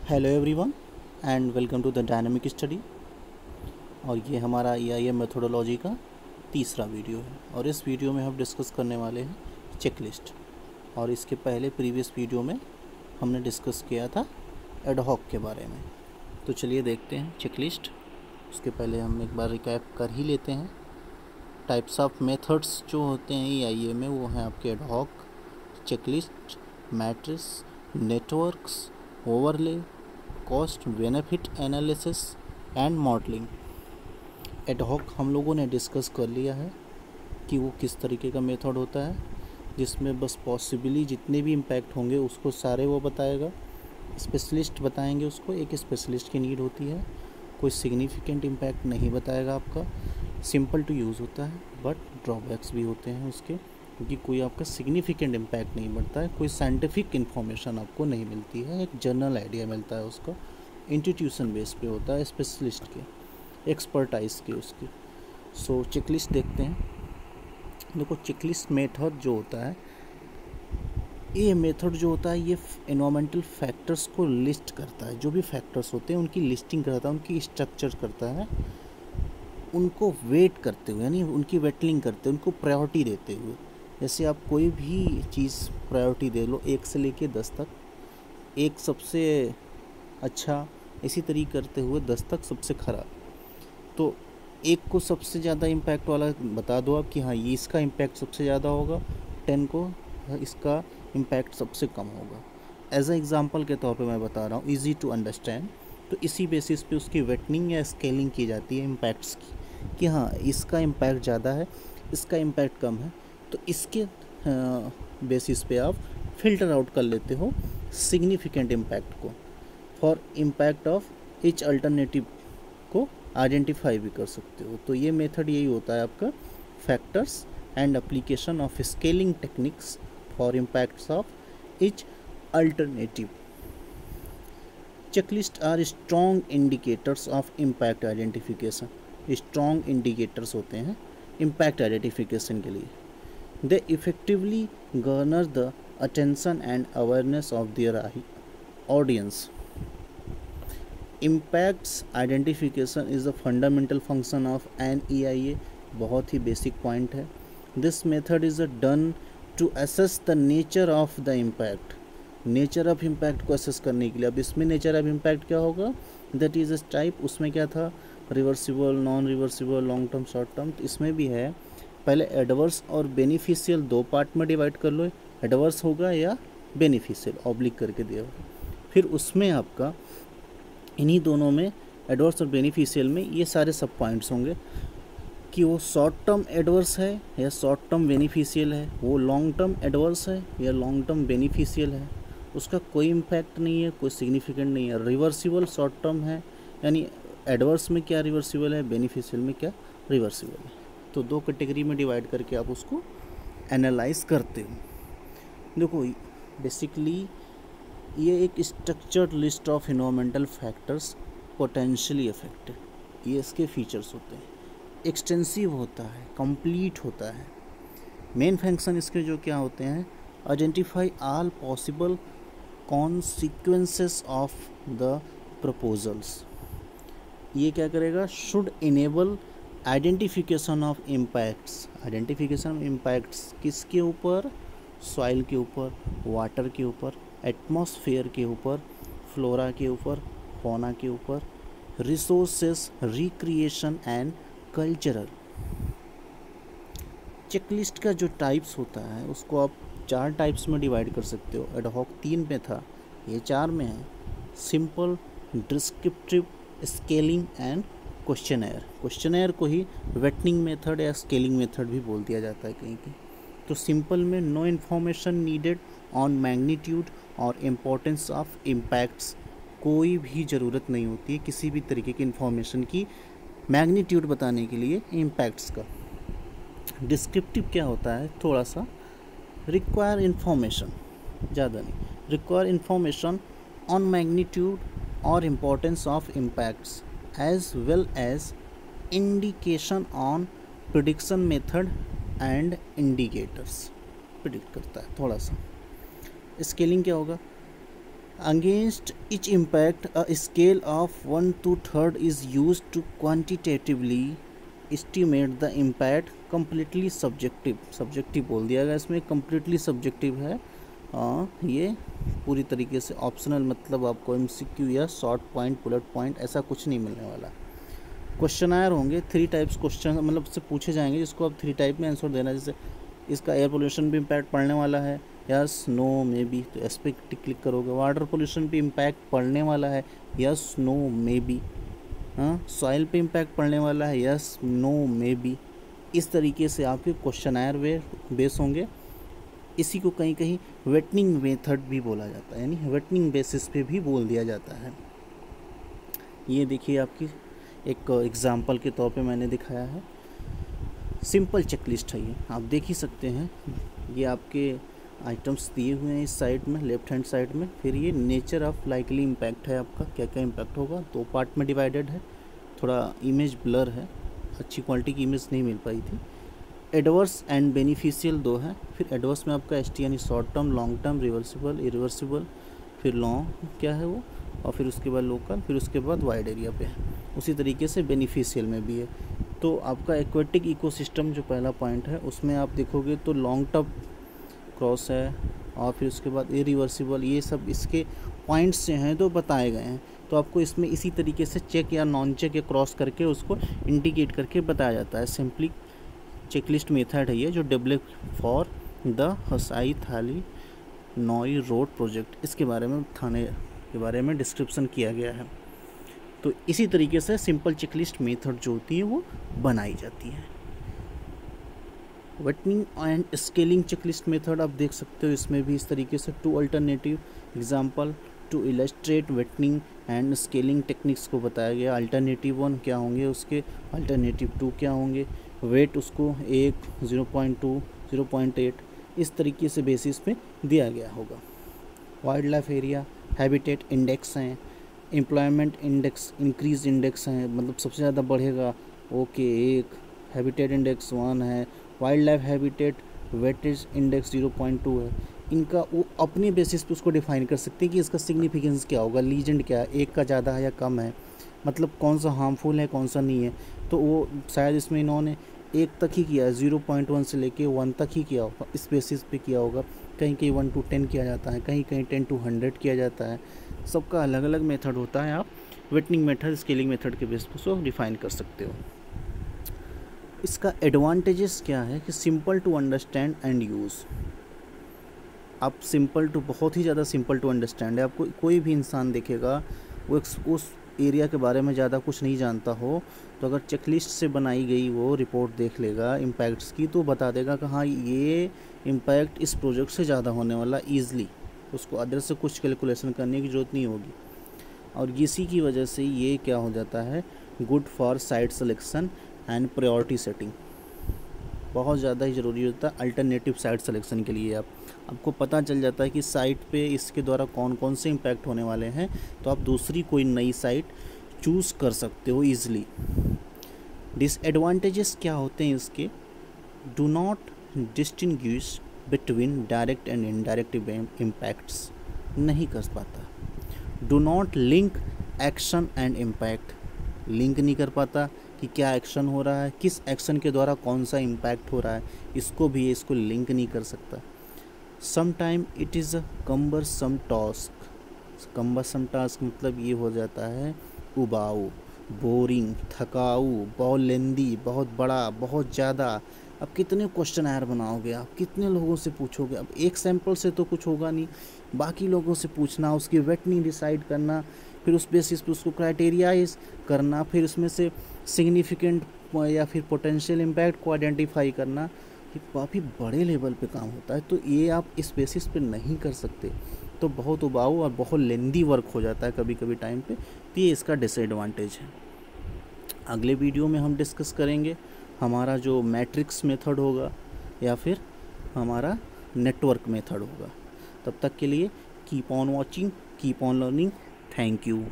Hello everyone and welcome to the dynamic study. और ये हमारा EIM मेथोडोलॉजी का तीसरा वीडियो है और इस वीडियो में हम डिस्कस करने वाले हैं चेकलिस्ट। और इसके पहले प्रीवियस वीडियो में हमने डिस्कस किया था एडहॉक के बारे में। तो चलिए देखते हैं चेकलिस्ट। उसके पहले हम एक बार रिकैप कर ही लेते हैं। टाइप्स ऑफ मेथड्स जो होते हैं EIM में वो हैं आपके ad hoc, checklist, matrix, networks, overlay, cost benefit analysis and modelling. Ad hoc हम लोगों ने डिस्कस कर लिया है कि वो किस तरीके का मेथड होता है जिसमें बस पॉसिबली जितने भी इम्पैक्ट होंगे उसको सारे वो बताएगा। स्पेशलिस्ट बताएंगे उसको, एक स्पेशलिस्ट की नीड होती है। कोई सिग्निफिकेंट इम्पैक्ट नहीं बताएगा आपका। सिंपल टू यूज़ होता है बट ड्रॉबैक्स भी होते हैं उसके, क्योंकि कोई आपका सिग्निफिकेंट इम्पैक्ट नहीं बढ़ता है, कोई साइंटिफिक इन्फॉर्मेशन आपको नहीं मिलती है, एक जनरल आइडिया मिलता है उसका। इंस्टीट्यूशन बेस पे होता है, स्पेशलिस्ट के एक्सपर्टाइज के उसके। सो चेकलिस्ट देखते हैं। देखो चेकलिस्ट मेथड जो होता है, ये मेथड जो होता है ये एनवायरमेंटल फैक्टर्स को लिस्ट करता है। जो भी फैक्टर्स होते हैं उनकी लिस्टिंग करता है, उनकी स्ट्रक्चर करता है, उनको वेट करते हुए, यानी उनकी वेटलिंग करते हुए, उनको प्रायोरिटी देते हुए। जैसे आप कोई भी चीज़ प्रायोरिटी दे लो 1 से लेके 10 तक, 1 सबसे अच्छा, इसी तरीके करते हुए 10 तक सबसे ख़राब। तो 1 को सबसे ज़्यादा इम्पैक्ट वाला बता दो आप कि हाँ ये इसका इम्पैक्ट सबसे ज़्यादा होगा, 10 को इसका इम्पैक्ट सबसे कम होगा। एज अ एग्ज़ाम्पल के तौर पे मैं बता रहा हूँ, ईजी टू अंडरस्टैंड। तो इसी बेसिस पे उसकी वेटनिंग या स्केलिंग की जाती है इम्पैक्ट्स की, कि हाँ इसका इम्पैक्ट ज़्यादा है, इसका इम्पैक्ट कम है। तो इसके बेसिस पे आप फ़िल्टर आउट कर लेते हो सिग्निफिकेंट इम्पैक्ट को। For impact of each alternative को आइडेंटिफाई भी कर सकते हो। तो ये मेथड यही होता है आपका, factors and application of scaling techniques for impacts of each alternative. Checklist are strong indicators of impact identification. Strong indicators होते हैं इम्पैक्ट आइडेंटिफिकेशन के लिए। They effectively garner the attention and awareness of their audience. Impacts identification is a fundamental function of an EIA. बहुत ही basic point है। This method is done to assess the nature of the impact. Nature of impact को assess करने के लिए। अब इसमें nature of impact क्या होगा, दैट इज़ टाइप। उसमें क्या था, reversible, non reversible, long term, short term. तो इसमें भी है, पहले एडवर्स और बेनिफिशियल 2 पार्ट में डिवाइड कर लो। एडवर्स होगा या बेनिफिशियल, ऑब्लिक करके दिया होगा। फिर उसमें आपका इन्हीं दोनों में, एडवर्स और बेनिफिशियल में, ये सारे सब पॉइंट्स होंगे कि वो शॉर्ट टर्म एडवर्स है या शॉर्ट टर्म बेनिफिशियल है, वो लॉन्ग टर्म एडवर्स है या लॉन्ग टर्म बेनिफिशियल है, उसका कोई इम्पैक्ट नहीं है, कोई सिग्निफिकेंट नहीं है। रिवर्सिबल शॉर्ट टर्म है, यानी एडवर्स में क्या रिवर्सिबल है, बेनिफिशियल में क्या रिवर्सिबल है। तो 2 कैटेगरी में डिवाइड करके आप उसको एनालाइज करते हो। देखो बेसिकली ये एक structured list of environmental factors potentially affected, ये इसके फीचर्स होते हैं। एक्सटेंसिव होता है, कंप्लीट होता है। मेन फंक्शन इसके जो क्या होते हैं, identify all possible consequences of the proposals. ये क्या करेगा, should enable identification of impacts. Identification of impacts किसके ऊपर, सॉइल के ऊपर, वाटर के ऊपर, एटमॉस्फेयर के ऊपर, फ्लोरा के ऊपर, फौना के ऊपर, resources, recreation and cultural. Checklist का जो टाइप्स होता है उसको आप 4 टाइप्स में डिवाइड कर सकते हो। एडहॉक 3 में था, ये 4 में है। Simple, descriptive, scaling and questionnaire. Questionnaire को ही वेटनिंग मेथड या स्केलिंग मेथड भी बोल दिया जाता है कहीं कहीं। तो सिंपल में no information needed on magnitude और इम्पोर्टेंस ऑफ इम्पैक्ट्स। कोई भी ज़रूरत नहीं होती है किसी भी तरीके की इन्फॉर्मेशन की मैग्नीट्यूड बताने के लिए इम्पैक्ट्स का। डिस्क्रिप्टिव क्या होता है, थोड़ा सा रिक्वायर इन्फॉर्मेशन, ज़्यादा नहीं, रिक्वायर इन्फॉर्मेशन ऑन मैग्नीट्यूड और importance of impacts as well as indication on prediction method and indicators. Predict करता है थोड़ा सा। स्केलिंग क्या होगा, Against each impact, a scale of 1 to 3rd is used to quantitatively estimate the impact. Completely subjective बोल दिया गया इसमें, completely सब्जेक्टिव है। ये पूरी तरीके से ऑप्शनल, मतलब आपको MCQ या शॉर्ट पॉइंट, बुलेट पॉइंट ऐसा कुछ नहीं मिलने वाला। क्वेश्चनायर होंगे 3 टाइप्स क्वेश्चन, मतलब से पूछे जाएंगे जिसको आप 3 टाइप में आंसर देना। जैसे इसका एयर पोल्यूशन पे इम्पैक्ट पड़ने वाला है, यस नो मे बी, तो एस पे क्लिक करोगे। वाटर पोल्यूशन पे इम्पैक्ट पड़ने वाला है, यस नो मे बी। हाँ, सॉइल पे इम्पैक्ट पड़ने वाला है, यस नो मे बी। इस तरीके से आपके क्वेश्चनायर बेस होंगे। इसी को कहीं कहीं वेटनिंग मेथड भी बोला जाता है, यानी वेटनिंग बेसिस पे भी बोल दिया जाता है। ये देखिए आपकी एक एग्जाम्पल के तौर पे मैंने दिखाया है। सिंपल चेकलिस्ट है ये, आप देख ही सकते हैं। ये आपके आइटम्स दिए हुए हैं इस साइड में, लेफ्ट हैंड साइड में। फिर ये नेचर ऑफ लाइकली इम्पैक्ट है आपका, क्या क्या इम्पैक्ट होगा। 2 पार्ट में डिवाइडेड है। थोड़ा इमेज ब्लर है, अच्छी क्वालिटी की इमेज नहीं मिल पाई थी। एडवर्स एंड बेनिफिशियल 2 है। फिर एडवर्स में आपका ST यानी short term, long term, reversible, irreversible, फिर लॉन्ग क्या है वो, और फिर उसके बाद लोकल, फिर उसके बाद वाइड एरिया पे है। उसी तरीके से बेनिफिशियल में भी है। तो आपका एक्वेटिक इकोसिस्टम जो पहला पॉइंट है, उसमें आप देखोगे तो लॉन्ग टर्म क्रॉस है, और फिर उसके बाद इरिवर्सिबल, ये सब इसके पॉइंट्स से हैं तो बताए गए हैं। तो आपको इसमें इसी तरीके से चेक या नॉन चेक या क्रॉस करके उसको इंडिकेट करके बताया जाता है। सिंपली चेकलिस्ट मेथड है ये, जो डेवलप फॉर द हसाई थाली नॉई रोड प्रोजेक्ट, इसके बारे में, थाने के बारे में डिस्क्रिप्शन किया गया है। तो इसी तरीके से सिंपल चेकलिस्ट मेथड जो होती है वो बनाई जाती है। वेटनिंग एंड स्केलिंग चेकलिस्ट मेथड आप देख सकते हो, इसमें भी इस तरीके से 2 alternative example to illustrate weighting and scaling techniques को बताया गया। अल्टरनेटिव 1 क्या होंगे उसके, अल्टरनेटिव 2 क्या होंगे, वेट उसको 1, 0.2, 0.8 इस तरीके से बेसिस पे दिया गया होगा। Wild life area, habitat index हैं, एम्प्लॉयमेंट इंडेक्स, इंक्रीज इंडेक्स हैं, मतलब सबसे ज़्यादा बढ़ेगा, ओके 1, हैबिटेट इंडेक्स 1 है, wild life habitat weightage index 0.2 है। इनका वो अपने बेसिस पे उसको डिफाइन कर सकते हैं कि इसका सिग्निफिकेंस क्या होगा, लीजेंड क्या है, 1 का ज़्यादा है या कम है, मतलब कौन सा हार्मफुल है कौन सा नहीं है। तो वो शायद इसमें इन्होंने 1 तक ही किया है, 0.1 से लेके 1 तक ही किया होगा, इस बेसिस पे किया होगा। कहीं कहीं 1 to 10 किया जाता है, कहीं कहीं 10 to 100 किया जाता है। सबका अलग अलग मेथड होता है। आप वेटनिंग मेथड, स्केलिंग मेथड के बेस पर उसको डिफाइन कर सकते हो। इसका एडवांटेजेस क्या है कि simple to understand and use. आप सिंपल टू, बहुत ही ज़्यादा सिंपल टू अंडरस्टैंड है। आपको कोई भी इंसान देखेगा वो उस एरिया के बारे में ज़्यादा कुछ नहीं जानता हो, तो अगर चेकलिस्ट से बनाई गई वो रिपोर्ट देख लेगा इम्पैक्ट्स की, तो बता देगा कि हाँ ये इम्पैक्ट इस प्रोजेक्ट से ज़्यादा होने वाला ईज़िली। उसको अदर से कुछ कैलकुलेशन करने की ज़रूरत नहीं होगी। और इसी की वजह से ये क्या हो जाता है, good for site selection and priority setting. बहुत ज़्यादा ही ज़रूरी होता है अल्टरनेटिव साइट सिलेक्शन के लिए। आपको पता चल जाता है कि साइट पे इसके द्वारा कौन कौन से इम्पैक्ट होने वाले हैं, तो आप दूसरी कोई नई साइट चूज़ कर सकते हो ईज़िली। डिसएडवांटेजेस क्या होते हैं इसके, do not distinguish between direct and indirect impacts, नहीं कर पाता। Do not link action and impact, link नहीं कर पाता कि क्या एक्शन हो रहा है, किस एक्शन के द्वारा कौन सा इम्पैक्ट हो रहा है, इसको लिंक नहीं कर सकता। Sometime it is a cumbersome task. Cumbersome task मतलब ये हो जाता है उबाऊ, बोरिंग, थकाऊ, बहुत लेंदी, बहुत बड़ा, बहुत ज़्यादा। अब कितने क्वेश्चनर बनाओगे, आप कितने लोगों से पूछोगे। अब एक सैंपल से तो कुछ होगा नहीं, बाकी लोगों से पूछना, उसकी वेटनिंग डिसाइड करना, फिर उस बेसिस पे उसको क्राइटेरियाइज करना, फिर उसमें से सिग्निफिकेंट या फिर पोटेंशियल इम्पैक्ट को आइडेंटिफाई करना, ये काफ़ी बड़े लेवल पे काम होता है। तो ये आप इस बेसिस पे नहीं कर सकते, तो बहुत उबाऊ और बहुत लेंदी वर्क हो जाता है कभी कभी टाइम पे। तो ये इसका डिसएडवांटेज है। अगले वीडियो में हम डिस्कस करेंगे हमारा जो मैट्रिक्स मेथड होगा या फिर हमारा नेटवर्क मेथड होगा। तब तक के लिए keep on watching, keep on learning. Thank you.